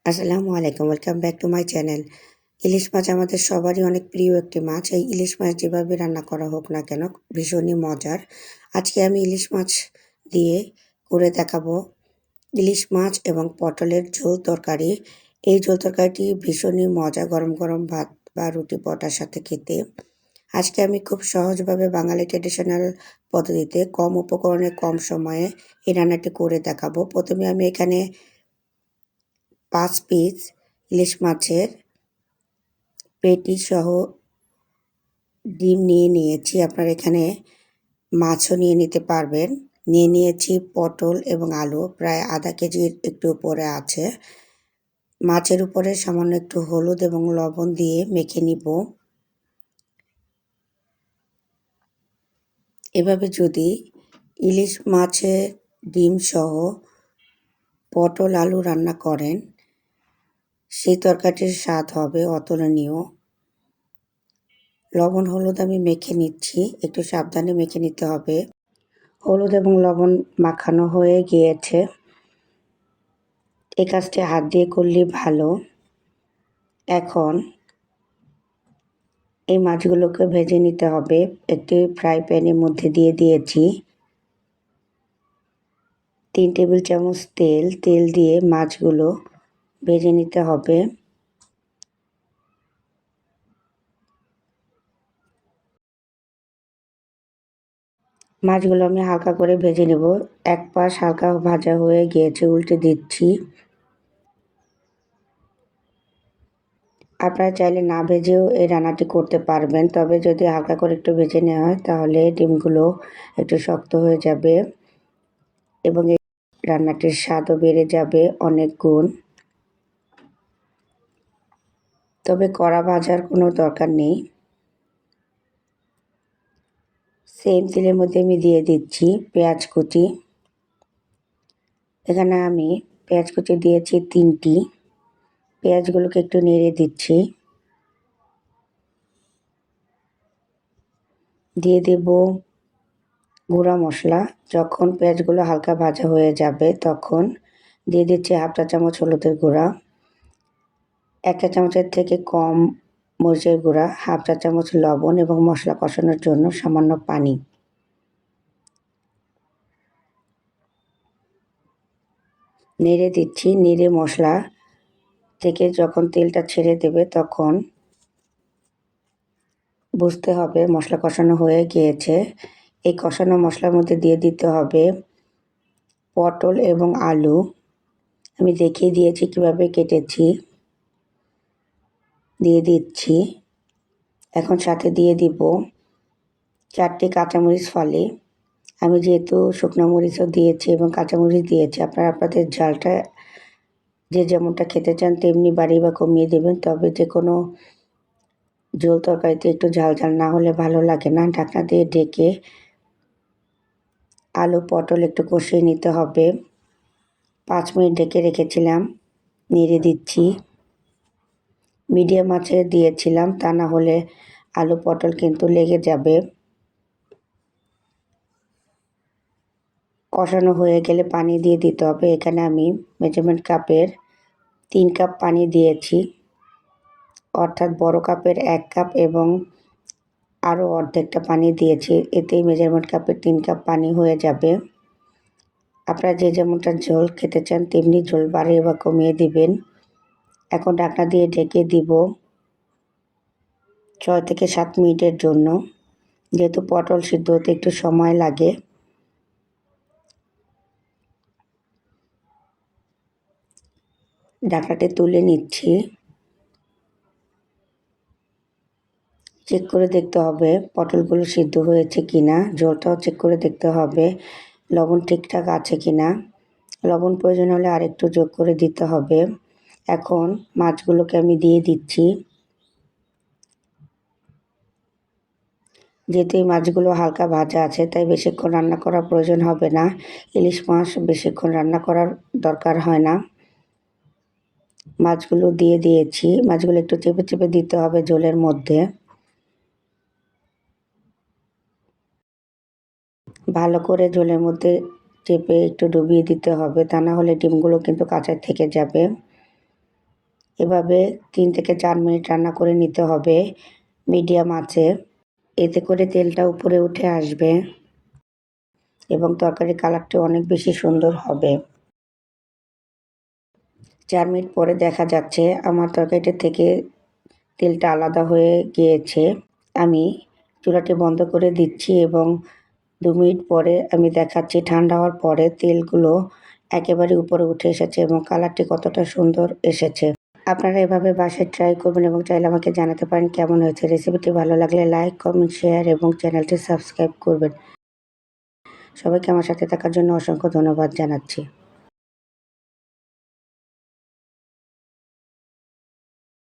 আসসালামু আলাইকুম। Welcome back to my channel. ইলিশ মাছ আমাদের সবারই অনেক প্রিয় একটি মাছ। এই ইলিশ মাছ যেভাবে রান্না করা হোক না কেন ভীষণই মজার। আজকে আমি ইলিশ মাছ দিয়ে করে দেখাবো ইলিশ মাছ এবং পটলের ঝোল তরকারি। এই ঝোল তরকারিটি ভীষণই মজা গরম গরম ভাত বা রুটি পরোটার সাথে খেতে। আজকে আমি খুব সহজভাবে বাঙালি ট্র্যাডিশনাল পদ্ধতিতে কম উপকরণে কম সময়ে এই রান্নাটি করে দেখাবো। প্রথমে আমি এখানে ৫ পিস ইলিশ মাছের পেটি সহ ডিম নিয়ে নিয়েছি। আপনারা এখানে মাছও নিয়ে নিতে পারবেন। নিয়ে নিয়েছি পটল এবং আলু প্রায় আধা কেজির একটু উপরে আছে। মাছের উপরে সামান্য একটু হলুদ এবং লবণ দিয়ে মেখে নিব। এভাবে যদি ইলিশ মাছের ডিম সহ পটল আলু রান্না করেন সেই তরকারিটির স্বাদ হবে অতুলনীয়। লবণ হলুদ আমি মেখে নিচ্ছি, একটু সাবধানে মেখে নিতে হবে। হলুদ এবং লবণ মাখানো হয়ে গিয়েছে। এই কাজটি হাত দিয়ে করলে ভালো। এখন এই মাছগুলোকে ভেজে নিতে হবে। একটি ফ্রাই প্যানের মধ্যে দিয়ে দিয়েছি 3 টেবিল চামচ তেল। তেল দিয়ে মাছগুলো ভেজে নিতে হবে। মাছগুলো আমি হালকা করে ভেজে নেব। এক পাশ হালকা ভাজা হয়ে গিয়েছে, উল্টে দিচ্ছি। আপনারা চাইলে না ভেজেও এই রান্নাটি করতে পারবেন, তবে যদি হালকা করে একটু ভেজে নেওয়া হয় তাহলে ডিমগুলো একটু শক্ত হয়ে যাবে এবং এই রান্নাটির স্বাদও বেড়ে যাবে অনেক গুণ। তবে কড়া ভাজার কোনো দরকার নেই। সেম তেলের মধ্যে আমি দিয়ে দিচ্ছি পেঁয়াজ কুচি। এখানে আমি পেঁয়াজ কুচি দিয়েছি 3টি। পেঁয়াজগুলোকে একটু নেড়ে দিচ্ছি। দিয়ে দেব গুঁড়া মশলা। যখন পেঁয়াজগুলো হালকা ভাজা হয়ে যাবে তখন দিয়ে দিচ্ছি হাফ চা চামচ হলুদের গুঁড়া, 1 চা চামচের থেকে কম মরিচের গুঁড়া, হাফ চা চামচ লবণ এবং মশলা কষানোর জন্য সামান্য পানি। নেড়ে দিচ্ছি। নেড়ে মশলা থেকে যখন তেলটা ছেড়ে দেবে তখন বুঝতে হবে মশলা কষানো হয়ে গিয়েছে। এই কষানো মশলার মধ্যে দিয়ে দিতে হবে পটল এবং আলু। আমি দেখিয়ে দিয়েছি কিভাবে কেটেছি। দিয়ে দিচ্ছি। এখন সাথে দিয়ে দিব 4টি কাঁচামরিচ ফালি। আমি যেহেতু শুকনো মরিচও দিয়েছি এবং কাঁচামরিচ দিয়েছি, আপনারা আপনাদের ঝালটা যে যেমনটা খেতে চান তেমনি বাড়িয়ে বা কমিয়ে দেবেন। তবে যে কোনো ঝোল তরকারিতে একটু ঝাল ঝাল না হলে ভালো লাগে না। ঢাকনা দিয়ে ঢেকে আলু পটল একটু কষিয়ে নিতে হবে। 5 মিনিট ঢেকে রেখেছিলাম। নেড়ে দিচ্ছি। মিডিয়াম আঁচে দিয়েছিলাম, তা না হলে আলু পটল কিন্তু লেগে যাবে। কষানো হয়ে গেলে পানি দিয়ে দিতে হবে। এখানে আমি মেজারমেন্ট কাপের 3 কাপ পানি দিয়েছি, অর্থাৎ বড় কাপের 1 কাপ এবং আরও অর্ধেকটা পানি দিয়েছি। এতেই মেজারমেন্ট কাপের 3 কাপ পানি হয়ে যাবে। আপনারা যে যেমনটা ঝোল খেতে চান তেমনি ঝোল বাড়িয়ে বা কমিয়ে দিবেন। এখন ঢাকনা দিয়ে ঢেকে দিব 6 থেকে 7 মিনিটের জন্য। যেহেতু পটল সিদ্ধ হতে একটু সময় লাগে। ঢাকনাটি তুলে নিচ্ছি। চেক করে দেখতে হবে পটলগুলো সিদ্ধ হয়েছে কিনা। ঝোলটাও চেক করে দেখতে হবে লবণ ঠিকঠাক আছে কিনা। লবণ প্রয়োজন হলে আরেকটু যোগ করে দিতে হবে। এখন মাছগুলোকে আমি দিয়ে দিচ্ছি। যেহেতু এই মাছগুলো হালকা ভাজা আছে তাই বেশিক্ষণ রান্না করার প্রয়োজন হবে না। ইলিশ মাছ বেশিক্ষণ রান্না করার দরকার হয় না। মাছগুলো দিয়ে দিয়েছি। মাছগুলো একটু চেপে চেপে দিতে হবে ঝোলের মধ্যে। ভালো করে ঝোলের মধ্যে চেপে একটু ডুবিয়ে দিতে হবে, তা না হলে ডিমগুলো কিন্তু কাঁচা থেকে যাবে। এভাবে 3 থেকে 4 মিনিট রান্না করে নিতে হবে মিডিয়াম আঁচে। এতে করে তেলটা উপরে উঠে আসবে এবং তরকারির কালারটা অনেক বেশি সুন্দর হবে। 4 মিনিট পরে দেখা যাচ্ছে আমার তরকারিটা থেকে তেলটা আলাদা হয়ে গিয়েছে। আমি চুলাটি বন্ধ করে দিচ্ছি এবং 2 মিনিট পরে আমি দেখাচ্ছি ঠান্ডা হওয়ার পরে তেলগুলো একেবারে উপরে উঠে এসেছে এবং কালারটি কতটা সুন্দর এসেছে। আপনারা এভাবে বাসায় ট্রাই করবেন এবং চাইলে আমাকে জানাতে পারেন কেমন হয়েছে। রেসিপিটি ভালো লাগলে লাইক, কমেন্ট, শেয়ার এবং চ্যানেলটি সাবস্ক্রাইব করবেন। সবাইকে আমার সাথে থাকার জন্য অসংখ্য ধন্যবাদ জানাচ্ছি।